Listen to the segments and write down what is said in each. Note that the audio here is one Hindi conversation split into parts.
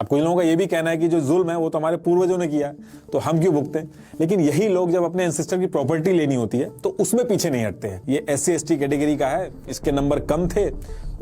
अब कुछ लोगों का ये भी कहना है कि जो जुल्म है वो तो हमारे पूर्वजों ने किया है, तो हम क्यों भुगतें। लेकिन यही लोग जब अपने एंसेस्टर की प्रॉपर्टी लेनी होती है तो उसमें पीछे नहीं हटते हैं। ये SC/ST कैटेगरी का है, इसके नंबर कम थे,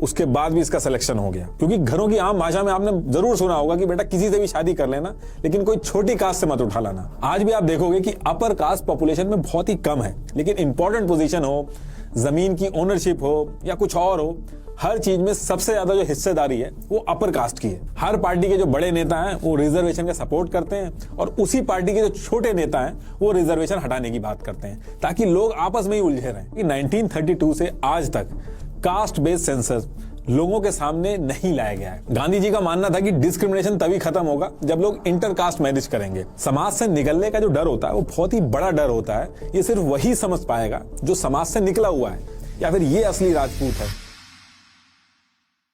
उसके बाद भी इसका सिलेक्शन हो गया। क्योंकि घरों की आम भाषा में आपने जरूर सुना होगा कि बेटा किसी से भी शादी कर लेना, लेकिन कोई छोटी कास्ट से मत उठा लाना। आज भी आप देखोगे कि अपर कास्ट पॉपुलेशन में बहुत ही कम है, लेकिन इंपॉर्टेंट पोजीशन हो, जमीन की ओनरशिप हो या कुछ और हो, हर चीज में सबसे ज्यादा जो हिस्सेदारी है वो अपर कास्ट की है। हर पार्टी के जो बड़े नेता हैं वो रिजर्वेशन का सपोर्ट करते हैं और उसी पार्टी के जो छोटे नेता हैं वो रिजर्वेशन हटाने की बात करते हैं, ताकि लोग आपस में ही उलझे रहें। 1932 से आज तक कास्ट बेस्ड सेंसस लोगों के सामने नहीं लाया गया है। गांधी जी का मानना था कि डिस्क्रिमिनेशन तभी खत्म होगा जब लोग इंटरकास्ट मैरिज करेंगे। समाज से निकलने का जो डर होता है वो बहुत ही बड़ा डर होता है। ये सिर्फ वही समझ पाएगा जो समाज से निकला हुआ है या फिर ये असली राजपूत है।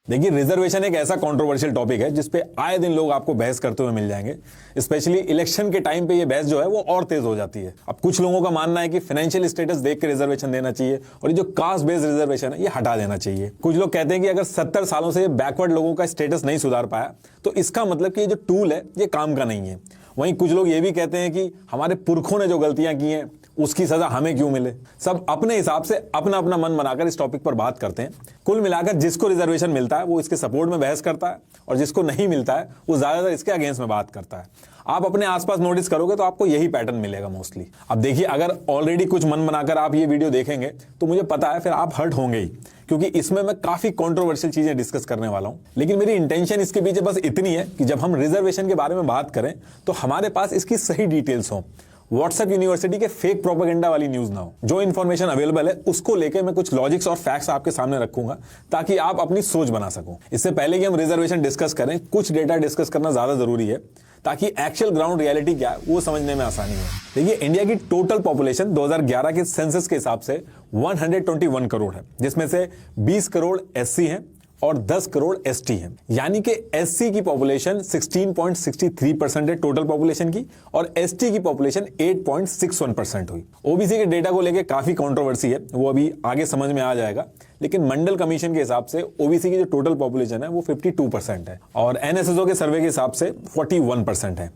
देखिए, रिजर्वेशन एक ऐसा कंट्रोवर्शियल टॉपिक है जिसपे आए दिन लोग आपको बहस करते हुए मिल जाएंगे। स्पेशली इलेक्शन के टाइम पे ये बहस जो है वो और तेज हो जाती है। अब कुछ लोगों का मानना है कि फाइनेंशियल स्टेटस देख के रिजर्वेशन देना चाहिए और ये जो कास्ट बेस्ड रिजर्वेशन है ये हटा देना चाहिए। कुछ लोग कहते हैं कि अगर 70 सालों से बैकवर्ड लोगों का स्टेटस नहीं सुधार पाया तो इसका मतलब कि ये जो टूल है ये काम का नहीं है। वहीं कुछ लोग ये भी कहते हैं कि हमारे पुरखों ने जो गलतियां की हैं उसकी सजा हमें क्यों मिले। सब अपने हिसाब से अपना अपना मन बनाकर इस टॉपिक पर बात करते हैं। कुल मिलाकर जिसको रिजर्वेशन मिलता है वो इसके सपोर्ट में बहस करता है और जिसको नहीं मिलता है वो ज्यादातर इसके अगेंस्ट में बात करता है। आप अपने आसपास नोटिस करोगे तो आपको यही पैटर्न मिलेगा मोस्टली। अब देखिए, अगर ऑलरेडी कुछ मन बनाकर आप ये वीडियो देखेंगे तो मुझे पता है फिर आप हर्ट होंगे ही, क्योंकि इसमें मैं काफी कंट्रोवर्शियल चीजें डिस्कस करने वाला हूं। लेकिन मेरी इंटेंशन इसके पीछे बस इतनी है कि जब हम रिजर्वेशन के बारे में बात करें तो हमारे पास इसकी सही डिटेल्स हो। व्हाट्सएप यूनिवर्सिटी के फेक प्रोपेगेंडा वाली न्यूज ना हो। जो इन्फॉर्मेशन अवेलेबल है उसको लेकर मैं कुछ लॉजिक्स और फैक्ट्स आपके सामने रखूंगा ताकि आप अपनी सोच बना सको। इससे पहले कि हम रिजर्वेशन डिस्कस करें, कुछ डेटा डिस्कस करना ज्यादा जरूरी है ताकि एक्चुअल ग्राउंड रियलिटी क्या है वो समझने में आसानी हो। देखिए, इंडिया की टोटल पॉपुलेशन 2011 के सेंसस के हिसाब से 121 करोड़ है, जिसमें से 20 करोड़ SC हैं और 10 करोड़ ST हैं। यानी कि SC की पॉपुलेशन 16.63% है टोटल पॉपुलेशन की और ST की पॉपुलेशन 8.61% हुई। OBC के डेटा को लेकर काफी कंट्रोवर्सी है, वो अभी आगे समझ में आ जाएगा। लेकिन मंडल कमीशन के हिसाब से OBC की जो टोटल पॉपुलेशन है वो 52% है और NSSO के सर्वे के हिसाब से 41% है।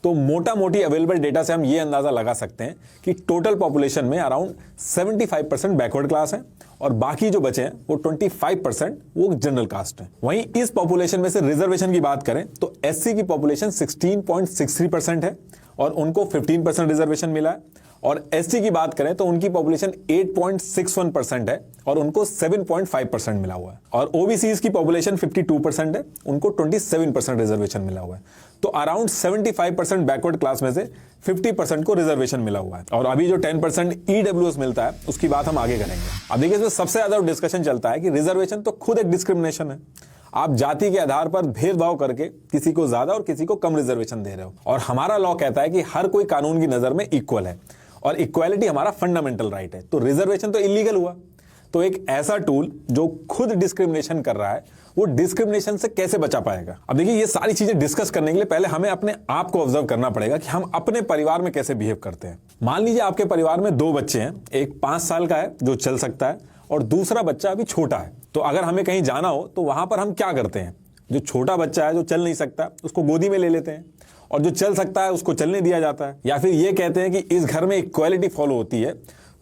तो मोटा मोटी अवेलेबल डेटा से हम ये अंदाजा लगा सकते हैं कि टोटल पॉपुलेशन में अराउंड 75% बैकवर्ड क्लास है और बाकी जो बचे हैं वो 25% वो जनरल कास्ट है। वहीं इस पॉपुलेशन में से रिजर्वेशन की बात करें तो SC की पॉपुलेशन 16.63% है और उनको 15% रिजर्वेशन मिला है और ST की बात करें तो उनकी पॉपुलेशन 8.61% है और उनको 7.5% मिला हुआ है और OBCs की पॉपुलेशन 52% है, उनको 27% रिजर्वेशन मिला हुआ है। तो अराउंड 75% बैकवर्ड क्लास में से 50% को रिजर्वेशन मिला हुआ है और अभी जो 10% EWS मिलता है उसकी बात हम आगे करेंगे। अब देखिए, इसमें सबसे ज्यादा डिस्कशन चलता है कि रिजर्वेशन तो खुद एक डिस्क्रिमिनेशन है। आप जाति के आधार पर भेदभाव करके किसी को ज्यादा और किसी को कम रिजर्वेशन दे रहे हो और हमारा लॉ कहता है कि हर कोई कानून की नजर में इक्वल है और इक्वालिटी हमारा फंडामेंटल राइट है। तो रिजर्वेशन तो इलीगल हुआ। तो एक ऐसा टूल जो खुद डिस्क्रिमिनेशन कर रहा है वो डिस्क्रिमिनेशन से कैसे बचा पाएगा। अब देखिए, ये सारी चीजें डिस्कस करने के लिए पहले हमें अपने आप को ऑब्जर्व करना पड़ेगा कि हम अपने परिवार में कैसे बिहेव करते हैं। मान लीजिए आपके परिवार में 2 बच्चे हैं, एक 5 साल का है जो चल सकता है और दूसरा बच्चा अभी छोटा है। तो अगर हमें कहीं जाना हो तो वहां पर हम क्या करते हैं, जो छोटा बच्चा है जो चल नहीं सकता उसको गोदी में ले लेते हैं और जो चल सकता है उसको चलने दिया जाता है। या फिर ये कहते हैं कि इस घर में इक्वालिटी फॉलो होती है,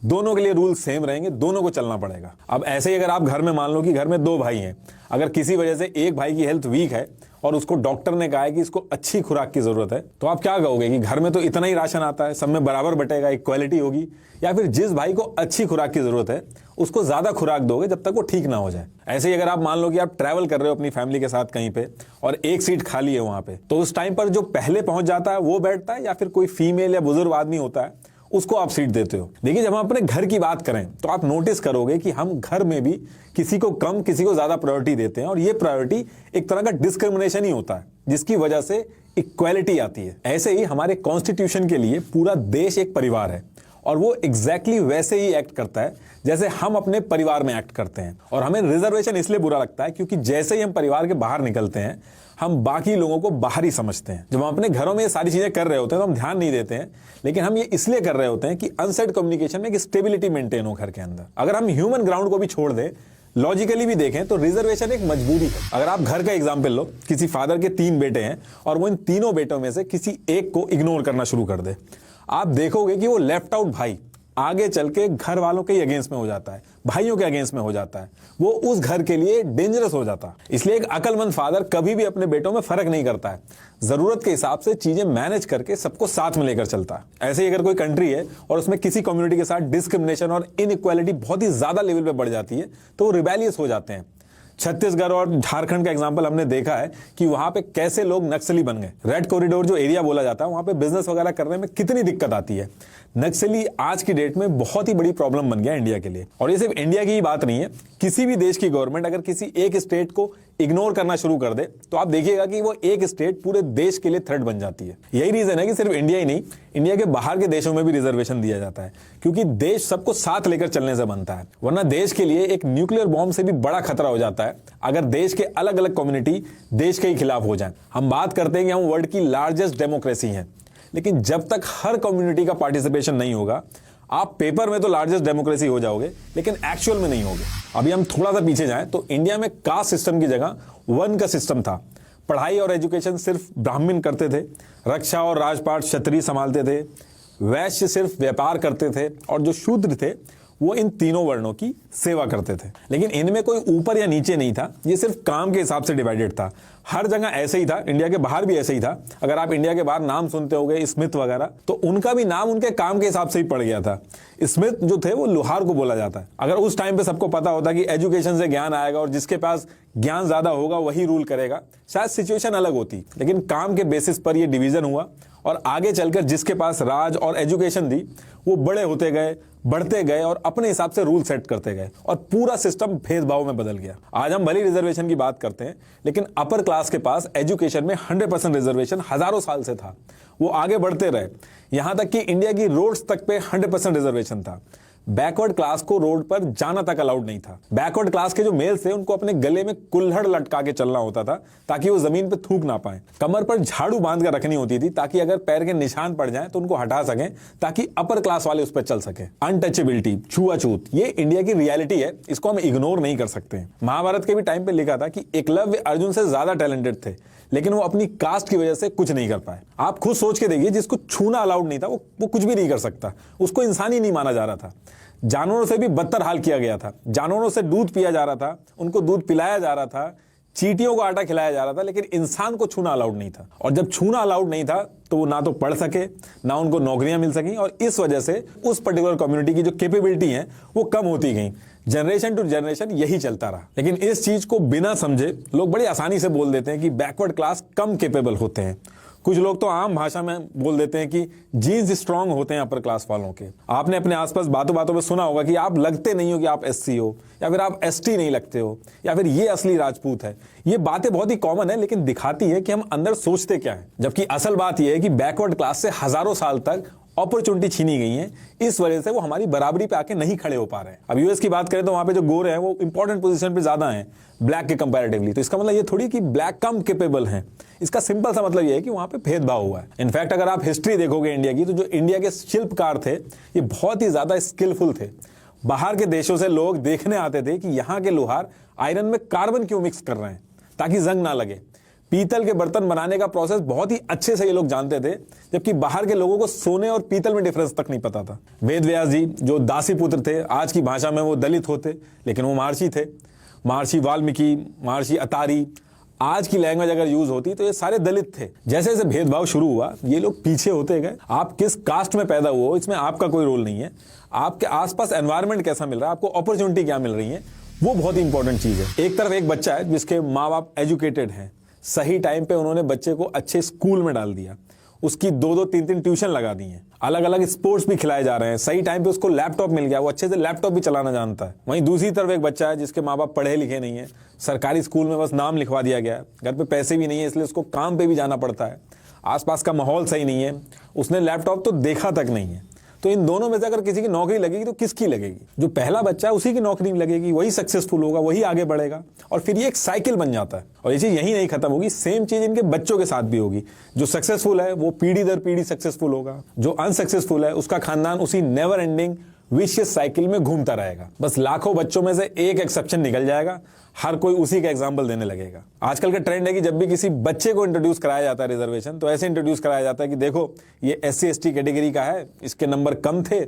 दोनों के लिए रूल सेम रहेंगे, दोनों को चलना पड़ेगा। अब ऐसे ही अगर आप घर में मान लो कि घर में 2 भाई हैं, अगर किसी वजह से एक भाई की हेल्थ वीक है और उसको डॉक्टर ने कहा है कि इसको अच्छी खुराक की जरूरत है, तो आप क्या कहोगे कि घर में तो इतना ही राशन आता है, सब में बराबर बटेगा, इक्वालिटी होगी, या फिर जिस भाई को अच्छी खुराक की जरूरत है उसको ज्यादा खुराक दोगे जब तक वो ठीक ना हो जाए। ऐसे ही अगर आप मान लो कि आप ट्रैवल कर रहे हो अपनी फैमिली के साथ कहीं पे और एक सीट खाली है वहां पे, तो उस टाइम पर जो पहले पहुंच जाता है वो बैठता है या फिर कोई फीमेल या बुजुर्ग आदमी होता है उसको आप सीट देते हो। देखिए, जब हम अपने घर की बात करें तो आप नोटिस करोगे कि हम घर में भी किसी को कम किसी को ज्यादा प्रायोरिटी देते हैं और ये प्रायोरिटी एक तरह का डिस्क्रिमिनेशन ही होता है जिसकी वजह से इक्वालिटी आती है। ऐसे ही हमारे कॉन्स्टिट्यूशन के लिए पूरा देश एक परिवार है और वो एग्जैक्टली वैसे ही एक्ट करता है जैसे हम अपने परिवार में एक्ट करते हैं। और हमें रिजर्वेशन इसलिए बुरा लगता है क्योंकि जैसे ही हम परिवार के बाहर निकलते हैं हम बाकी लोगों को बाहर ही समझते हैं। जब हम अपने घरों में ये सारी चीजें कर रहे होते हैं तो हम ध्यान नहीं देते हैं, लेकिन हम ये इसलिए कर रहे होते हैं कि अनसेट कम्युनिकेशन में एक स्टेबिलिटी मेंटेन हो घर के अंदर। अगर हम ह्यूमन ग्राउंड को भी छोड़ दें लॉजिकली भी देखें तो रिजर्वेशन एक मजबूरी है। अगर आप घर का एग्जाम्पल लो, किसी फादर के 3 बेटे हैं और वो इन तीनों बेटों में से किसी एक को इग्नोर करना शुरू कर दे, आप देखोगे कि वो लेफ्ट आउट भाई आगे चल के घर वालों के अगेंस्ट में हो जाता है, भाइयों के अगेंस्ट में हो जाता है, वो उस घर के लिए डेंजरस हो जाता है। इसलिए एक अक्लमंद फादर कभी भी अपने बेटों में फर्क नहीं करता है, जरूरत के हिसाब से चीजें मैनेज करके सबको साथ में लेकर चलता है। ऐसे ही अगर कोई कंट्री है और उसमें किसी कम्युनिटी के साथ डिस्क्रिमिनेशन और इनइक्वालिटी बहुत ही ज्यादा लेवल पे बढ़ जाती है तो वो रिबेलियस हो जाते हैं। छत्तीसगढ़ और झारखंड का एग्जांपल हमने देखा है कि वहां पे कैसे लोग नक्सली बन गए। रेड कॉरिडोर जो एरिया बोला जाता है, वहां पे बिजनेस वगैरह करने में कितनी दिक्कत आती है। नक्सली आज की डेट में बहुत ही बड़ी प्रॉब्लम बन गया इंडिया के लिए। और ये सिर्फ इंडिया की ही बात नहीं है, किसी भी देश की गवर्नमेंट अगर किसी एक स्टेट को इग्नोर करना शुरू कर दे तो आप देखिएगा कि वो एक स्टेट पूरे देश के लिए थ्रेट बन जाती है। यही रीजन है कि सिर्फ इंडिया ही नहीं, इंडिया के बाहर के देशों में भी रिजर्वेशन दिया जाता है, क्योंकि देश सबको साथ लेकर चलने से बनता है। वरना देश के लिए एक न्यूक्लियर बॉम्ब से भी बड़ा खतरा हो जाता है अगर देश के अलग अलग कम्युनिटी देश के ही खिलाफ हो जाए। हम बात करते हैं कि हम वर्ल्ड की लार्जेस्ट डेमोक्रेसी हैं, लेकिन जब तक हर कम्युनिटी का पार्टिसिपेशन नहीं होगा, आप पेपर में तो लार्जेस्ट डेमोक्रेसी हो जाओगे लेकिन एक्चुअल में नहीं होगे। अभी हम थोड़ा सा पीछे जाएं तो इंडिया में कास्ट सिस्टम की जगह वन का सिस्टम था। पढ़ाई और एजुकेशन सिर्फ ब्राह्मण करते थे, रक्षा और राजपाट क्षत्रिय संभालते थे, वैश्य सिर्फ व्यापार करते थे और जो शूद्र थे वो इन तीनों वर्णों की सेवा करते थे। लेकिन इनमें कोई ऊपर या नीचे नहीं था, ये सिर्फ काम के हिसाब से डिवाइडेड था। हर जगह ऐसे ही था, इंडिया के बाहर भी ऐसे ही था। अगर आप इंडिया के बाहर नाम सुनते होंगे स्मिथ वगैरह, तो उनका भी नाम उनके काम के हिसाब से ही पड़ गया था। स्मिथ जो थे वो लोहार को बोला जाता है। अगर उस टाइम पे सबको पता होता कि एजुकेशन से ज्ञान आएगा और जिसके पास ज्ञान ज्यादा होगा वही रूल करेगा, शायद सिचुएशन अलग होती। लेकिन काम के बेसिस पर यह डिवीजन हुआ और आगे चलकर जिसके पास राज और एजुकेशन थी वो बड़े होते गए, बढ़ते गए और अपने हिसाब से रूल सेट करते गए और पूरा सिस्टम भेदभाव में बदल गया। आज हम भले रिजर्वेशन की बात करते हैं, लेकिन अपर क्लास के पास एजुकेशन में 100% रिजर्वेशन हजारों साल से था। वो आगे बढ़ते रहे, यहां तक कि इंडिया की रोड्स तक पे 100% रिजर्वेशन था। बैकवर्ड क्लास को रोड पर जाना तक अलाउड नहीं था। बैकवर्ड क्लास के जो मेल्स थे उनको अपने गले में कुल्हड़ लटका के चलना होता था ताकि वो जमीन पे थूक ना पाए। कमर पर झाड़ू बांध कर रखनी होती थी ताकि अगर पैर के निशान पड़ जाएं तो उनको हटा सकें, ताकि अपर क्लास वाले उस पर चल सके। अनटचेबिलिटी, छुआछूत, ये इंडिया की रियलिटी है, इसको हम इग्नोर नहीं कर सकते। महाभारत के भी टाइम पे लिखा था कि एकलव्य अर्जुन से ज्यादा टैलेंटेड थे, लेकिन वो अपनी कास्ट की वजह से कुछ नहीं कर पाए। आप खुद सोच के देखिए, जिसको छूना अलाउड नहीं था वो कुछ भी नहीं कर सकता, उसको इंसान ही नहीं माना जा रहा था। जानवरों से भी बदतर हाल किया गया था। जानवरों से दूध पिया जा रहा था, उनको दूध पिलाया जा रहा था, चींटियों को आटा खिलाया जा रहा था, लेकिन इंसान को छूना अलाउड नहीं था। और जब छूना अलाउड नहीं था तो वो ना तो पढ़ सके, ना उनको नौकरियां मिल सकी, और इस वजह से उस पर्टिकुलर कम्युनिटी की जो कैपेबिलिटी है वो कम होती गई। जनरेशन टू जनरेशन यही चलता रहा। लेकिन इस चीज को बिना समझे लोग बड़ी आसानी से बोल देते हैं कि बैकवर्ड क्लास कम कैपेबल होते हैं। कुछ लोग तो आम भाषा में बोल देते हैं कि जीन्स स्ट्रांग होते हैं अपर क्लास वालों के। आपने अपने आसपास बातों बातों में सुना होगा कि आप लगते नहीं हो कि आप एससी हो, या फिर आप एसटी नहीं लगते हो, या फिर ये असली राजपूत है। ये बातें बहुत ही कॉमन है, लेकिन दिखाती है कि हम अंदर सोचते क्या है। जबकि असल बात यह है कि बैकवर्ड क्लास से हजारों साल तक अपॉर्चुनिटी छीनी गई है, इस वजह से वो हमारी बराबरी पे आके नहीं खड़े हो पा रहे हैं। अब यूएस की बात करें तो वहां पे जो गोरे हैं वो इंपॉर्टेंट पोजीशन पे ज्यादा हैं ब्लैक के कंपैरेटिवली। तो इसका मतलब ये थोड़ी कि ब्लैक कम कैपेबल हैं। इसका सिंपल सा मतलब ये है कि वहां पे भेदभाव हुआ है। इनफैक्ट अगर आप हिस्ट्री देखोगे इंडिया की, तो जो इंडिया के शिल्पकार थे ये बहुत ही ज्यादा स्किलफुल थे। बाहर के देशों से लोग देखने आते थे कि यहाँ के लोहार आयरन में कार्बन क्यों मिक्स कर रहे हैं ताकि जंग ना लगे। पीतल के बर्तन बनाने का प्रोसेस बहुत ही अच्छे से ये लोग जानते थे, जबकि बाहर के लोगों को सोने और पीतल में डिफरेंस तक नहीं पता था। वेद व्यास जी जो दासी पुत्र थे, आज की भाषा में वो दलित होते, लेकिन वो महर्षि थे। महर्षि वाल्मीकि, महर्षि अतारी, आज की लैंग्वेज अगर यूज होती तो ये सारे दलित थे। जैसे जैसे भेदभाव शुरू हुआ ये लोग पीछे होते गए। आप किस कास्ट में पैदा हुए हो इसमें आपका कोई रोल नहीं है। आपके आसपास एनवायरमेंट कैसा मिल रहा है, आपको अपॉर्चुनिटी क्या मिल रही है, वो बहुत इंपॉर्टेंट चीज है। एक तरफ एक बच्चा है जिसके माँ बाप एजुकेटेड हैं, सही टाइम पे उन्होंने बच्चे को अच्छे स्कूल में डाल दिया, उसकी 2-2, 3-3 ट्यूशन लगा दी हैं, अलग अलग स्पोर्ट्स भी खिलाए जा रहे हैं, सही टाइम पे उसको लैपटॉप मिल गया, वो अच्छे से लैपटॉप भी चलाना जानता है। वहीं दूसरी तरफ एक बच्चा है जिसके माँ बाप पढ़े लिखे नहीं है, सरकारी स्कूल में बस नाम लिखवा दिया गया है, घर पे पैसे भी नहीं है इसलिए उसको काम पे भी जाना पड़ता है, आसपास का माहौल सही नहीं है, उसने लैपटॉप तो देखा तक नहीं है। तो इन दोनों में से अगर किसी की नौकरी लगेगी तो किसकी लगेगी? जो पहला बच्चा है उसी की नौकरी लगेगी, वही सक्सेसफुल होगा, वही आगे बढ़ेगा, और फिर ये एक साइकिल बन जाता है। और ये चीज यही नहीं खत्म होगी, सेम चीज इनके बच्चों के साथ भी होगी। जो सक्सेसफुल है वो पीढ़ी दर पीढ़ी सक्सेसफुल होगा, जो अनसक्सेसफुल है उसका खानदान उसी नेवर एंडिंग विशियस साइकिल में घूमता रहेगा। बस लाखों बच्चों में से एक एक्सेप्शन निकल जाएगा, हर कोई उसी का एग्जाम्पल देने लगेगा। आजकल का ट्रेंड है कि जब भी किसी बच्चे को इंट्रोड्यूस कराया जाता है रिजर्वेशन, तो ऐसे इंट्रोड्यूस कराया जाता है कि देखो ये SC ST कैटेगरी का है, इसके नंबर कम थे,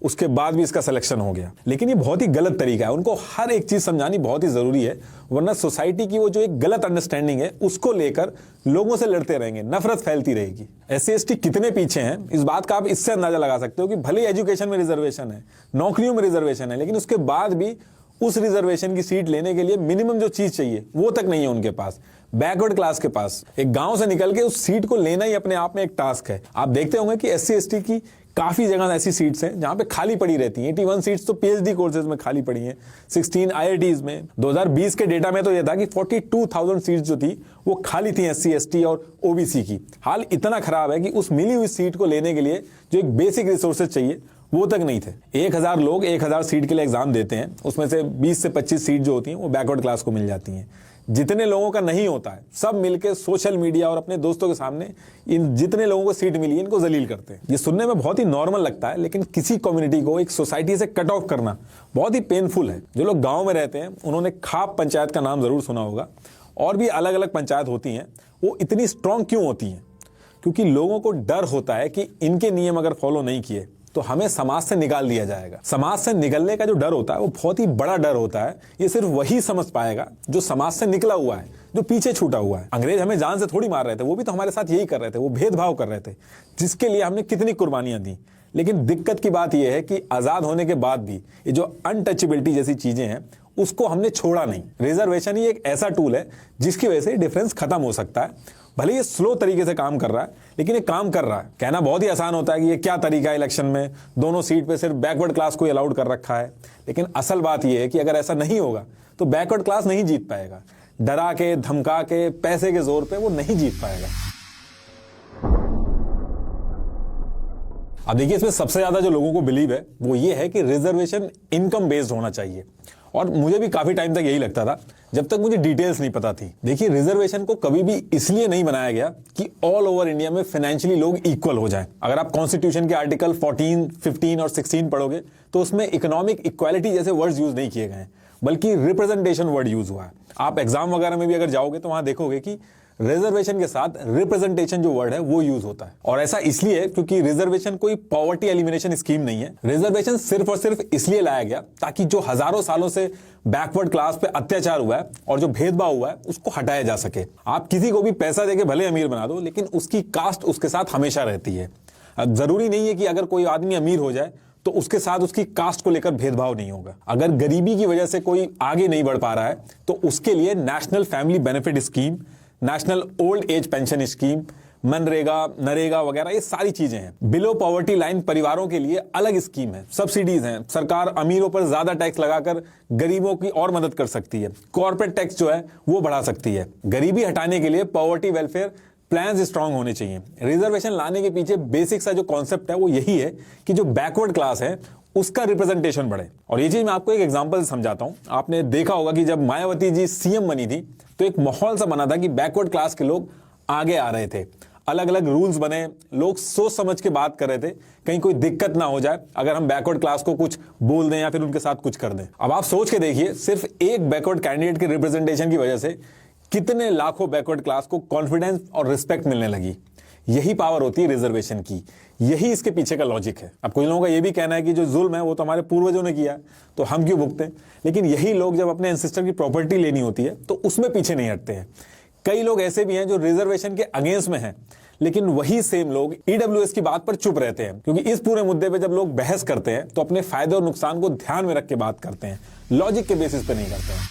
उसके बाद भी इसका सिलेक्शन हो गया। लेकिन ये बहुत ही गलत तरीका है, उनको हर एक चीज समझानी बहुत ही जरूरी है, वरना सोसाइटी की वो जो एक गलत अंडरस्टैंडिंग है उसको लेकर लोगों से लड़ते रहेंगे, नफरत फैलती रहेगी। SC ST कितने पीछे हैं इस बात का आप इससे अंदाजा लगा सकते हो कि भले एजुकेशन में रिजर्वेशन है, नौकरियों में रिजर्वेशन है, लेकिन उसके बाद भी उस रिजर्वेशन की सीट लेने के लिए मिनिमम जो चीज चाहिए वो तक नहीं है उनके पास, बैकवर्ड क्लास के पास। एक गांव से निकल के उस सीट को लेना ही अपने आप में एक टास्क है। आप देखते होंगे कि SC ST की काफी जगह ऐसी सीट्स हैं जहां पे खाली पड़ी रहती हैं। 81 सीट्स तो PhD कोर्सेज में खाली पड़ी हैं, 16 IITs में। 2020 के डेटा में तो यह था कि 42,000 सीट्स जो थी वो खाली थी SC ST और OBC की। हाल इतना खराब है कि उस मिली हुई सीट को लेने के लिए जो एक बेसिक रिसोर्सेज चाहिए वो तक नहीं थे। 1000 लोग 1000 सीट के लिए एग्जाम देते हैं, उसमें से 20 से 25 सीट जो होती हैं वो बैकवर्ड क्लास को मिल जाती हैं। जितने लोगों का नहीं होता है सब मिलकर सोशल मीडिया और अपने दोस्तों के सामने इन जितने लोगों को सीट मिली है इनको जलील करते हैं। ये सुनने में बहुत ही नॉर्मल लगता है, लेकिन किसी कम्युनिटी को एक सोसाइटी से कट ऑफ करना बहुत ही पेनफुल है। जो लोग गांव में रहते हैं उन्होंने खाप पंचायत का नाम जरूर सुना होगा, और भी अलग अलग पंचायत होती हैं। वो इतनी स्ट्रांग क्यों होती हैं? क्योंकि लोगों को डर होता है कि इनके नियम अगर फॉलो नहीं किए तो हमें समाज से निकाल दिया जाएगा। समाज से निकलने का जो डर होता है वो बहुत ही बड़ा डर होता है। ये सिर्फ वही समझ पाएगा जो समाज से निकला हुआ है, जो पीछे छूटा हुआ है। अंग्रेज हमें जान से थोड़ी मार रहे थे, वो भी तो हमारे साथ यही कर रहे थे, वो भेदभाव कर रहे थे, जिसके लिए हमने कितनी कुर्बानियां दी। लेकिन दिक्कत की बात यह है कि आजाद होने के बाद भी ये जो अनटचेबिलिटी जैसी चीजें हैं उसको हमने छोड़ा नहीं। रिजर्वेशन ही एक ऐसा टूल है जिसकी वजह से डिफरेंस खत्म हो सकता है। भले ये स्लो तरीके से काम कर रहा है, लेकिन ये काम कर रहा है। कहना बहुत ही आसान होता है कि ये क्या तरीका है, इलेक्शन में दोनों सीट पे सिर्फ बैकवर्ड क्लास को अलाउड कर रखा है। लेकिन असल बात ये है कि अगर ऐसा नहीं होगा तो बैकवर्ड क्लास नहीं जीत पाएगा। डरा के, धमका के, पैसे के जोर पे वो नहीं जीत पाएगा। अब देखिए, इसमें सबसे ज्यादा जो लोगों को बिलीव है वो ये है कि रिजर्वेशन इनकम बेस्ड होना चाहिए, और मुझे भी काफी टाइम तक यही लगता था जब तक मुझे डिटेल्स नहीं पता थी। देखिए, रिजर्वेशन को कभी भी इसलिए नहीं बनाया गया कि ऑल ओवर इंडिया में फाइनेंशियली लोग इक्वल हो जाएं। अगर आप कॉन्स्टिट्यूशन के आर्टिकल 14, 15 और 16 पढ़ोगे तो उसमें इकोनॉमिक इक्वालिटी जैसे वर्ड्स यूज नहीं किए गए, बल्कि रिप्रेजेंटेशन वर्ड यूज हुआ है। आप एग्जाम वगैरह में भी अगर जाओगे तो वहां देखोगे कि रिजर्वेशन के साथ रिप्रेजेंटेशन जो वर्ड है वो यूज होता है। और ऐसा इसलिए क्योंकि रिजर्वेशन कोई पॉवर्टी एलिमिनेशन स्कीम नहीं है। रिजर्वेशन सिर्फ और सिर्फ इसलिए लाया गया ताकि जो हजारों सालों से बैकवर्ड क्लास पे अत्याचार हुआ है और जो भेदभाव हुआ है उसको हटाया जा सके। आप किसी को भी पैसा देके भले अमीर बना दो, लेकिन उसकी कास्ट उसके साथ हमेशा रहती है। जरूरी नहीं है कि अगर कोई आदमी अमीर हो जाए तो उसके साथ उसकी कास्ट को लेकर भेदभाव नहीं होगा। अगर गरीबी की वजह से कोई आगे नहीं बढ़ पा रहा है तो उसके लिए national family benefit scheme, national old age pension scheme, MNREGA, NREGA वगैरह ये सारी चीजें हैं। बिलो पॉवर्टी लाइन परिवारों के लिए अलग स्कीम है, सब्सिडीज हैं। सरकार अमीरों पर ज्यादा टैक्स लगाकर गरीबों की और मदद कर सकती है। कॉर्पोरेट टैक्स जो है वो बढ़ा सकती है। गरीबी हटाने के लिए पॉवर्टी वेलफेयर प्लान्स स्ट्रांग होने चाहिए। रिजर्वेशन लाने के पीछे बेसिक सा जो कॉन्सेप्ट है वो यही है कि जो बैकवर्ड क्लास है उसका रिप्रेजेंटेशन बढ़े। और ये चीज मैं आपको एक एग्जांपल से समझाता हूं। आपने देखा होगा कि जब मायावती जी सीएम बनी थी तो एक माहौल सा बना था कि बैकवर्ड क्लास के लोग आगे आ रहे थे। अलग अलग रूल्स बने, लोग सोच समझ के बात कर रहे थे, कहीं कोई दिक्कत ना हो जाए अगर हम बैकवर्ड क्लास को कुछ बोल दें या फिर उनके साथ कुछ कर दें। अब आप सोच के देखिए, सिर्फ एक बैकवर्ड कैंडिडेट के रिप्रेजेंटेशन की वजह से कितने लाखों बैकवर्ड क्लास को कॉन्फिडेंस और रिस्पेक्ट मिलने लगी। यही पावर होती है रिजर्वेशन की, यही इसके पीछे का लॉजिक है। अब कुछ लोगों का यह भी कहना है कि जो जुल्म है वो तो हमारे पूर्वजों ने किया तो हम क्यों भुगते, लेकिन यही लोग जब अपने एंसेस्टर की प्रॉपर्टी लेनी होती है तो उसमें पीछे नहीं हटते हैं। कई लोग ऐसे भी हैं जो रिजर्वेशन के अगेंस्ट में हैं, लेकिन वही सेम लोग ईडब्ल्यूएस की बात पर चुप रहते हैं, क्योंकि इस पूरे मुद्दे पे जब लोग बहस करते हैं तो अपने फायदे और नुकसान को ध्यान में रख के बात करते हैं, लॉजिक के बेसिस पे नहीं करते हैं।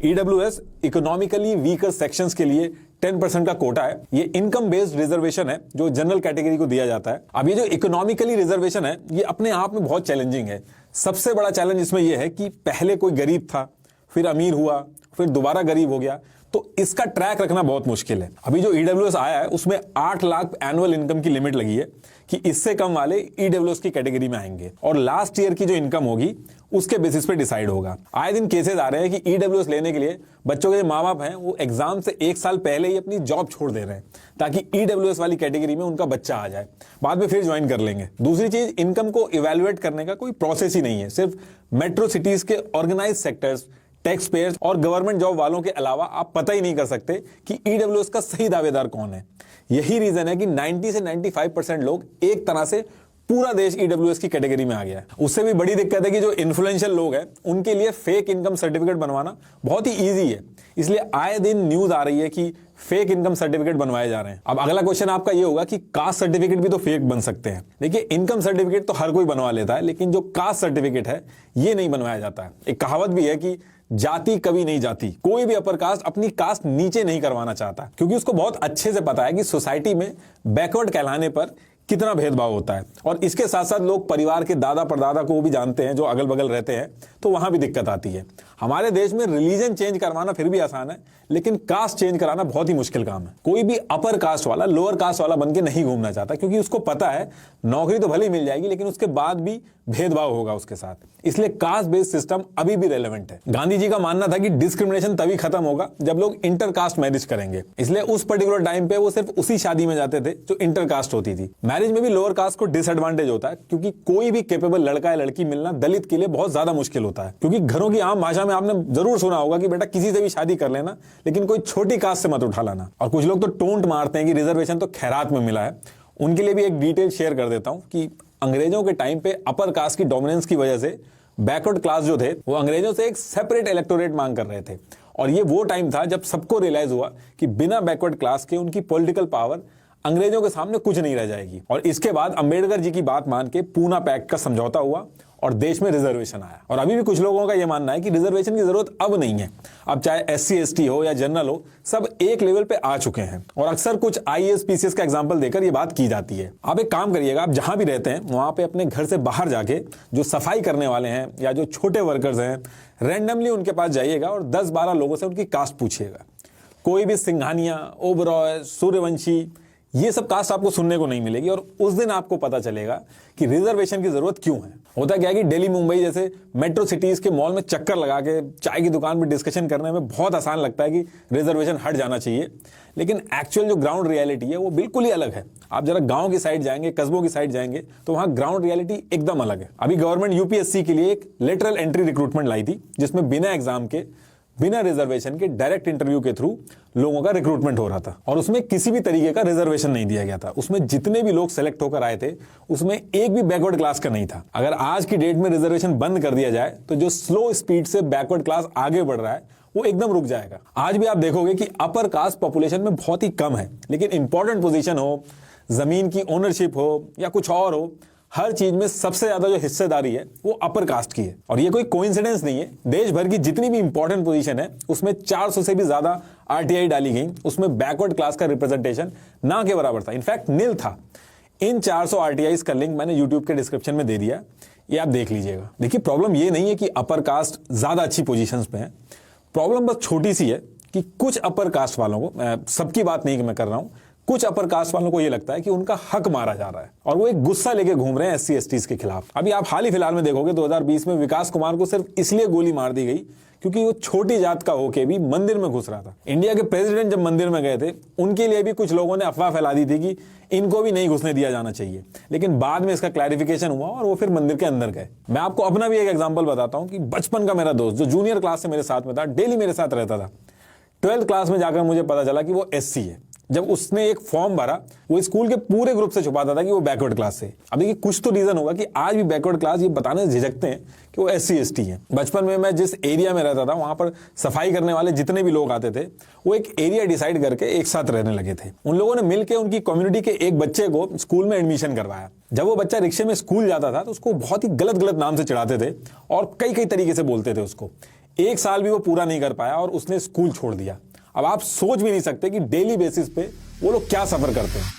ईडब्ल्यूएस इकोनॉमिकली वीकर सेक्शंस के लिए 10% का कोटा है। ये इनकम बेस्ड रिजर्वेशन है जो जनरल कैटेगरी को दिया जाता है। अब ये जो इकोनॉमिकली रिजर्वेशन है ये अपने आप में बहुत चैलेंजिंग है। सबसे बड़ा चैलेंज इसमें यह है कि पहले कोई गरीब था, फिर अमीर हुआ, फिर दोबारा गरीब हो गया, तो इसका ट्रैक रखना बहुत मुश्किल है। अभी जो ईडब्ल्यूएस आया है उसमें 8 लाख एनुअल इनकम की लिमिट लगी है कि इससे कम वाले ईडब्ल्यूएस की कैटेगरी में आएंगे और लास्ट ईयर की जो इनकम होगी उसके बेसिस पे डिसाइड होगा। आए दिन केसेस आ रहे हैं कि ईडब्ल्यूएस लेने के लिए बच्चों के जो माँ बाप हैं वो एग्जाम से 1 साल पहले ही अपनी जॉब छोड़ दे रहे हैं ताकि ईडब्ल्यूएस वाली कैटेगरी में उनका बच्चा आ जाए, बाद में फिर ज्वाइन कर लेंगे। दूसरी चीज, इनकम को इवेल्युएट करने का कोई प्रोसेस ही नहीं है। सिर्फ मेट्रो सिटीज के ऑर्गेनाइज सेक्टर्स, टैक्स पेयर्स और गवर्नमेंट जॉब वालों के अलावा आप पता ही नहीं कर सकते कि ईडब्ल्यूएस का सही दावेदार कौन है। यही रीजन है कि 90 से 95% लोग एक तरह से पूरा देश ईडब्ल्यूएस की कैटेगरी में आ गया है। उससे भी बड़ी दिक्कत है कि जो इन्फ्लुएंशियल लोग हैं उनके लिए फेक इनकम सर्टिफिकेट बनवाना बहुत ही ईजी है, इसलिए आए दिन न्यूज आ रही है कि फेक इनकम सर्टिफिकेट बनवाए जा रहे हैं। अब अगला क्वेश्चन आपका ये होगा कि कास्ट सर्टिफिकेट भी तो फेक बन सकते हैं। देखिए, इनकम सर्टिफिकेट तो हर कोई बनवा लेता है, लेकिन जो कास्ट सर्टिफिकेट है ये नहीं बनवाया जाता है। एक कहावत भी है कि जाति कभी नहीं जाती। कोई भी अपर कास्ट अपनी कास्ट नीचे नहीं करवाना चाहता, क्योंकि उसको बहुत अच्छे से पता है कि सोसाइटी में बैकवर्ड कहलाने पर कितना भेदभाव होता है। और इसके साथ साथ लोग परिवार के दादा परदादा को भी जानते हैं जो अगल बगल रहते हैं, तो वहां भी दिक्कत आती है। हमारे देश में रिलीजन चेंज करवाना फिर भी आसान है, लेकिन कास्ट चेंज कराना बहुत ही मुश्किल काम है। कोई भी अपर कास्ट वाला लोअर कास्ट वाला बन के नहीं घूमना चाहता, क्योंकि उसको पता है नौकरी तो भले ही मिल जाएगी लेकिन उसके बाद भी भेदभाव होगा उसके साथ। इसलिए कास्ट बेस्ड सिस्टम अभी भी रेलेवेंट है। गांधी जी का मानना था कि डिस्क्रिमिनेशन तभी खत्म होगा जब लोग इंटर कास्ट मैरिज करेंगे, इसलिए उस पर्टिकुलर टाइम पे वो सिर्फ उसी शादी में जाते थे जो इंटर कास्ट होती थी। मैरिज में भी लोअर कास्ट को डिसएडवांटेज होता है, क्योंकि कोई भी कैपेबल लड़का या लड़की मिलना दलित के लिए बहुत ज्यादा मुश्किल होता है। क्योंकि घरों की आम भाषा में आपने जरूर सुना होगा कि बेटा किसी से भी शादी कर लेना, लेकिन कोई छोटी कास्ट से मत उठा लाना। और कुछ लोग तो टोंट मारते हैं कि रिजर्वेशन तो खैरात में मिला है। उनके लिए भी एक डिटेल शेयर कर देता हूं कि अंग्रेजों के टाइम पे अपर कास्ट की डोमिनेंस की वजह से बैकवर्ड क्लास जो थे वो अंग्रेजों से एक सेपरेट इलेक्टोरेट मांग कर रहे थे। और ये वो टाइम था जब सबको रियलाइज हुआ कि बिना बैकवर्ड क्लास के उनकी पॉलिटिकल पावर अंग्रेजों के सामने कुछ नहीं रह जाएगी। और इसके बाद अंबेडकर जी की बात मान के पूना पैक्ट का समझौता हुआ और देश में रिजर्वेशन आया। और अभी भी कुछ लोगों का यह मानना है कि रिजर्वेशन की जरूरत अब नहीं है। अब चाहे SC ST हो या जनरल हो, सब एक लेवल पे आ चुके हैं। और अक्सर कुछ IAS PCS का एग्जांपल देकर यह बात की जाती है। आप एक काम करिएगा, आप जहां भी रहते हैं वहां पे अपने घर से बाहर जाके जो सफाई करने वाले हैं या जो छोटे वर्कर्स हैं, रैंडमली उनके पास जाइएगा और 10-12 लोगों से उनकी कास्ट पूछिएगा। कोई भी सिंघानिया, ओबरॉय, सूर्यवंशी, ये सब कास्ट आपको सुनने को नहीं मिलेगी। और उस दिन आपको पता चलेगा कि रिजर्वेशन की जरूरत क्यों है। होता क्या है कि दिल्ली, मुंबई जैसे मेट्रो सिटीज के मॉल में चक्कर लगा के चाय की दुकान में डिस्कशन करने में बहुत आसान लगता है कि रिजर्वेशन हट जाना चाहिए, लेकिन एक्चुअल जो ग्राउंड रियलिटी है वो बिल्कुल ही अलग है। आप जरा गांव की साइड जाएंगे, कस्बों की साइड जाएंगे तो वहां ग्राउंड रियलिटी एकदम अलग है। अभी गवर्नमेंट UPSC के लिए एक लेटरल एंट्री रिक्रूटमेंट लाई थी, जिसमें बिना एग्जाम के, बिना रिजर्वेशन के डायरेक्ट इंटरव्यू के थ्रू लोगों का रिक्रूटमेंट हो रहा था। और उसमें किसी भी तरीके का रिजर्वेशन नहीं दिया गया था। उसमें जितने भी लोग सेलेक्ट होकर आए थे उसमें एक भी बैकवर्ड क्लास का नहीं था। अगर आज की डेट में रिजर्वेशन बंद कर दिया जाए तो जो स्लो स्पीड से बैकवर्ड क्लास आगे बढ़ रहा है वो एकदम रुक जाएगा। आज भी आप देखोगे कि अपर कास्ट पॉपुलेशन में बहुत ही कम है, लेकिन इंपॉर्टेंट पोजीशन हो, जमीन की ओनरशिप हो या कुछ और हो, हर चीज में सबसे ज्यादा जो हिस्सेदारी है वो अपर कास्ट की है। और ये कोई कोइंसिडेंस नहीं है। देश भर की जितनी भी इंपॉर्टेंट पोजीशन है उसमें 400 से भी ज्यादा RTI डाली गई, उसमें बैकवर्ड क्लास का रिप्रेजेंटेशन ना के बराबर था, इनफैक्ट नील था। इन 400 RTIs का लिंक मैंने यूट्यूब के डिस्क्रिप्शन में दे दिया, ये आप देख लीजिएगा। देखिए, प्रॉब्लम ये नहीं है कि अपर कास्ट ज्यादा अच्छी पोजीशंस पे है। प्रॉब्लम बस छोटी सी है कि कुछ अपर कास्ट वालों को, सबकी बात नहीं कि मैं कर रहा हूं, कुछ अपर कास्ट वालों को यह लगता है कि उनका हक मारा जा रहा है और वो एक गुस्सा लेके घूम रहे हैं SC STs के खिलाफ। अभी आप हाल ही फिलहाल में देखोगे 2020 में विकास कुमार को सिर्फ इसलिए गोली मार दी गई क्योंकि वो छोटी जात का होके भी मंदिर में घुस रहा था। इंडिया के प्रेसिडेंट जब मंदिर में गए थे उनके लिए भी कुछ लोगों ने अफवाह फैला दी थी कि इनको भी नहीं घुसने दिया जाना चाहिए, लेकिन बाद में इसका क्लैरिफिकेशन हुआ और वो फिर मंदिर के अंदर गए। मैं आपको अपना भी एक एग्जाम्पल बताता हूं कि बचपन का मेरा दोस्त जो जूनियर क्लास से मेरे साथ में था, डेली मेरे साथ रहता था, 12th क्लास में जाकर मुझे पता चला कि वो SC है। जब उसने एक फॉर्म भरा, वो स्कूल के पूरे ग्रुप से छुपाता था कि वो बैकवर्ड क्लास से। अब देखिए, कुछ तो रीजन होगा कि आज भी बैकवर्ड क्लास ये बताने से झिझकते हैं कि वो SC ST है। बचपन में मैं जिस एरिया में रहता था वहां पर सफाई करने वाले जितने भी लोग आते थे वो एक एरिया डिसाइड करके एक साथ रहने लगे थे। उन लोगों ने मिलकर उनकी कम्युनिटी के एक बच्चे को स्कूल में एडमिशन करवाया। जब वो बच्चा रिक्शे में स्कूल जाता था तो उसको बहुत ही गलत गलत नाम से चिढ़ाते थे और कई कई तरीके से बोलते थे उसको। 1 साल भी वो पूरा नहीं कर पाया और उसने स्कूल छोड़ दिया। अब आप सोच भी नहीं सकते कि डेली बेसिस पे वो लोग क्या सफर करते हैं।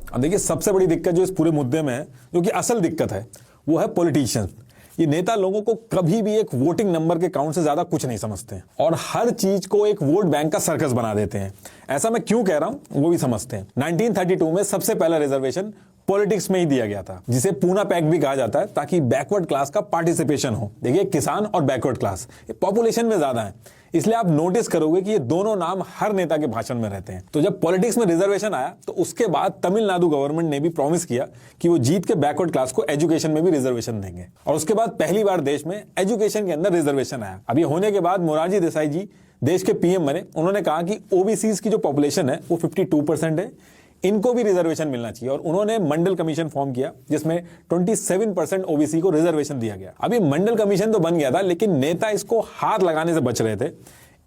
अब देखिए, सबसे बड़ी दिक्कत जो इस पूरे मुद्दे में है, जो कि असल दिक्कत है, वो है पॉलिटिशियंस। ये नेता लोगों को कभी भी एक वोटिंग नंबर के काउंट से ज्यादा कुछ नहीं समझते हैं और हर चीज को एक वोट बैंक का सर्कस बना देते हैं। ऐसा मैं क्यों कह रहा हूं वो भी समझते हैं। 1932 में सबसे पहला रिजर्वेशन पॉलिटिक्स में ही दिया गया था, जिसे पूना पैक्ट भी कहा जाता है, ताकि बैकवर्ड क्लास का पार्टिसिपेशन हो। देखिए, किसान और बैकवर्ड क्लास ये पॉपुलेशन में ज्यादा है, इसलिए आप नोटिस करोगे कि ये दोनों नाम हर नेता के भाषण में रहते हैं। तो जब पॉलिटिक्स में रिजर्वेशन आया तो उसके बाद तमिलनाडु गवर्नमेंट ने भी प्रॉमिस किया कि वो जीत के बैकवर्ड क्लास को एजुकेशन में भी रिजर्वेशन देंगे, और उसके बाद पहली बार देश में एजुकेशन के अंदर रिजर्वेशन आया। अब ये होने के बाद मोरारजी देसाई जी देश के पीएम बने। उन्होंने कहा कि ओबीसी की जो पॉपुलेशन है वो 52% है, इनको भी रिजर्वेशन मिलना चाहिए, और उन्होंने मंडल कमीशन फॉर्म किया जिसमें 27% ओबीसी को रिजर्वेशन दिया गया। अभी मंडल कमीशन तो बन गया था, लेकिन नेता इसको हाथ लगाने से बच रहे थे।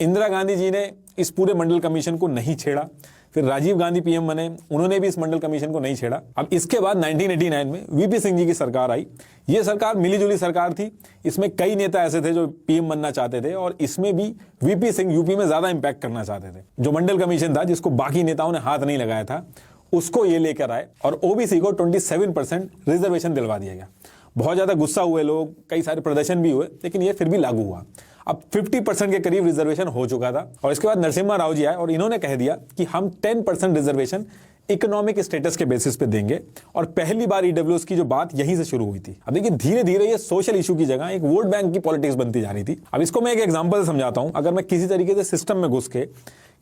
इंदिरा गांधी जी ने इस पूरे मंडल कमीशन को नहीं छेड़ा, फिर राजीव गांधी पीएम बने, उन्होंने भी इस मंडल कमीशन को नहीं छेड़ा। अब इसके बाद 1989 में वीपी सिंह जी की सरकार आई। ये सरकार मिलीजुली सरकार थी, इसमें कई नेता ऐसे थे जो पीएम बनना चाहते थे, और इसमें भी वीपी सिंह यूपी में ज्यादा इंपैक्ट करना चाहते थे। जो मंडल कमीशन था, जिसको बाकी नेताओं ने हाथ नहीं लगाया था, उसको ये लेकर आए और ओबीसी को 27% रिजर्वेशन दिलवा दिया गया। बहुत ज्यादा गुस्सा हुए लोग, कई सारे प्रदर्शन भी हुए, लेकिन ये फिर भी लागू हुआ। अब 50% के करीब रिजर्वेशन हो चुका था, और इसके बाद नरसिम्हा राव जी आए और इन्होंने कह दिया कि हम 10% रिजर्वेशन इकोनॉमिक स्टेटस के बेसिस पे देंगे, और पहली बार ईडब्ल्यूएस की जो बात यहीं से शुरू हुई थी। अब देखिए, धीरे धीरे ये सोशल इशू की जगह एक वोट बैंक की पॉलिटिक्स बनती जा रही थी। अब इसको मैं एक एग्जांपल से समझाता हूं। अगर मैं किसी तरीके से सिस्टम में घुस के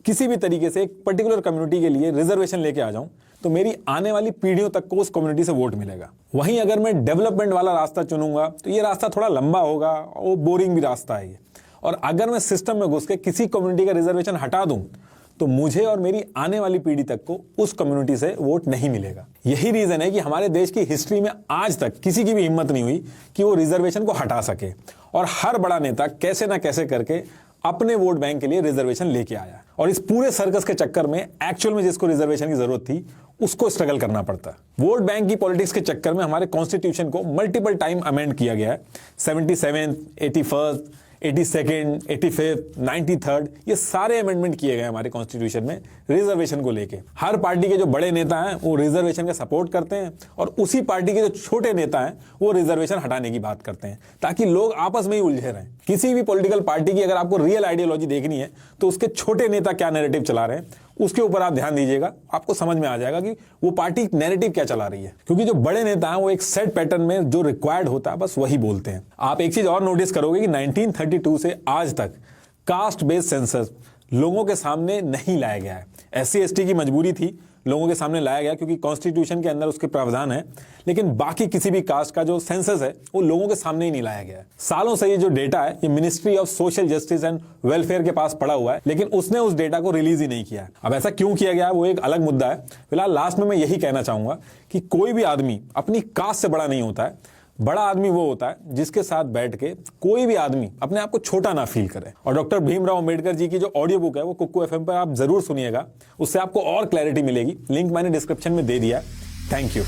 किसी भी तरीके से एक पर्टिकुलर कम्युनिटी के लिए रिजर्वेशन लेके आ जाऊं, तो मेरी आने वाली पीढ़ियों तक को उस कम्युनिटी से वोट मिलेगा। वहीं अगर मैं डेवलपमेंट वाला रास्ता चुनूंगा तो ये रास्ता थोड़ा लंबा होगा और बोरिंग भी रास्ता है ये। और अगर मैं सिस्टम में घुस के किसी कम्युनिटी का रिजर्वेशन हटा दूं, तो मुझे और मेरी आने वाली पीढ़ी तक को उस कम्युनिटी से वोट नहीं मिलेगा। यही रीजन है कि हमारे देश की हिस्ट्री में आज तक किसी की भी हिम्मत नहीं हुई कि वो रिजर्वेशन को हटा सके, और हर बड़ा नेता कैसे ना कैसे करके अपने वोट बैंक के लिए रिजर्वेशन लेके आया। और इस पूरे सर्कस के चक्कर में एक्चुअल में जिसको रिजर्वेशन की जरूरत थी उसको स्ट्रगल करना पड़ता। वोट बैंक की पॉलिटिक्स के चक्कर में हमारे कॉन्स्टिट्यूशन को मल्टीपल टाइम अमेंड किया गया है। 77, 81, 82nd, 85th, 93rd, ये सारे अमेंडमेंट किए गए हमारे कॉन्स्टिट्यूशन में रिजर्वेशन को लेके। हर पार्टी के जो बड़े नेता हैं वो रिजर्वेशन का सपोर्ट करते हैं, और उसी पार्टी के जो छोटे नेता हैं वो रिजर्वेशन हटाने की बात करते हैं, ताकि लोग आपस में ही उलझे रहें। किसी भी पॉलिटिकल पार्टी की अगर आपको रियल आइडियोलॉजी देखनी है तो उसके छोटे नेता क्या नैरेटिव चला रहे हैं उसके ऊपर आप ध्यान दीजिएगा, आपको समझ में आ जाएगा कि वो पार्टी नैरेटिव क्या चला रही है। क्योंकि जो बड़े नेता हैं वो एक सेट पैटर्न में जो रिक्वायर्ड होता है बस वही बोलते हैं। आप एक चीज और नोटिस करोगे कि 1932 से आज तक कास्ट बेस्ड सेंसस लोगों के सामने नहीं लाया गया है। SC/ST की मजबूरी थी, लोगों के सामने लाया गया क्योंकि कॉन्स्टिट्यूशन के अंदर उसके प्रावधान है, लेकिन बाकी किसी भी कास्ट का जो सेंसस है वो लोगों के सामने ही नहीं लाया गया है। सालों से ये जो डेटा है ये ministry of social justice and welfare के पास पड़ा हुआ है, लेकिन उसने उस डेटा को रिलीज ही नहीं किया है। अब ऐसा क्यों किया गया है वो एक अलग मुद्दा है। फिलहाल लास्ट में मैं यही कहना चाहूंगा कि कोई भी आदमी अपनी कास्ट से बड़ा नहीं होता है। बड़ा आदमी वो होता है जिसके साथ बैठ के कोई भी आदमी अपने आप को छोटा ना फील करे। और डॉक्टर भीमराव अंबेडकर जी की जो ऑडियो बुक है वो कुक्कू FM पर आप जरूर सुनिएगा, उससे आपको और क्लैरिटी मिलेगी। लिंक मैंने डिस्क्रिप्शन में दे दिया है। Thank you.